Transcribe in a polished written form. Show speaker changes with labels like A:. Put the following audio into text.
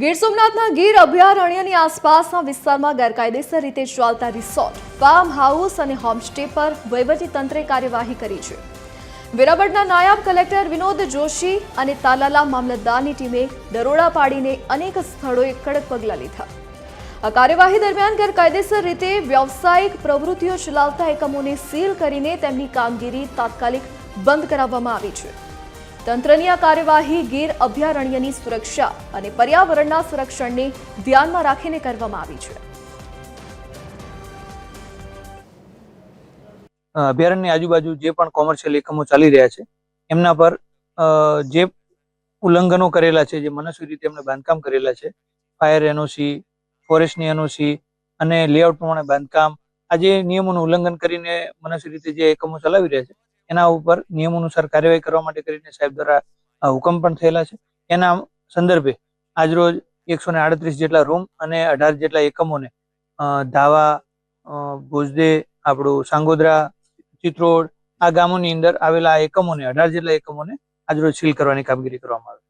A: ગીર સોમનાથના ગીર અભયારણ્યની આસપાસના વિસ્તારમાં ગેરકાયદેસર રીતે ચાલતા રિસોર્ટ, ફાર્મ હાઉસ અને હોમસ્ટે પર વહીવટીતંત્રે કાર્યવાહી કરી છે. વેરાવળના નાયબ કલેક્ટર વિનોદ જોશી અને તાલાલા મામલતદારની ટીમે દરોડા પાડીને અનેક સ્થળોએ કડક પગલાં લીધા. આ કાર્યવાહી દરમિયાન ગેરકાયદેસર રીતે વ્યવસાયિક પ્રવૃત્તિઓ ચલાવતા એકમોને સીલ કરીને તેમની કામગીરી તાત્કાલિક બંધ કરાવવામાં આવી છે. તંત્રની આ કાર્યવાહી ગીર અભયારણ્યની સુરક્ષા અને પર્યાવરણના સંરક્ષણને ધ્યાનમાં રાખીને કરવામાં આવી છે.
B: અભયારણ્યની આજુબાજુ જે પણ કોમર્શિયલ એકમો ચાલી રહ્યા છે એમના પર જે ઉલ્લંઘનો કરેલા છે, જે મનસ્વી રીતે એમને બાંધકામ કરેલા છે, ફાયર એનઓસી, ફોરેસ્ટની એનઓસી અને લેઆઉટ પ્રમાણે બાંધકામ, આ જે નિયમોનું ઉલ્લંઘન કરીને મનસ્વી રીતે જે એકમો ચલાવી રહ્યા છે એના ઉપર નિયમ અનુસાર કાર્યવાહી કરવા માટે કરીને સાહેબ દ્વારા હુકમ પણ થયેલા છે. એના સંદર્ભે આજરોજ 138 જેટલા રૂમ અને 18 જેટલા એકમોને ધાવા, ભોજદે, આપણું સાંગોદરા, ચિત્રોડ, આ ગામોની અંદર આવેલા એકમોને 18 જેટલા એકમોને આજરોજ સીલ કરવાની કામગીરી કરવામાં આવી.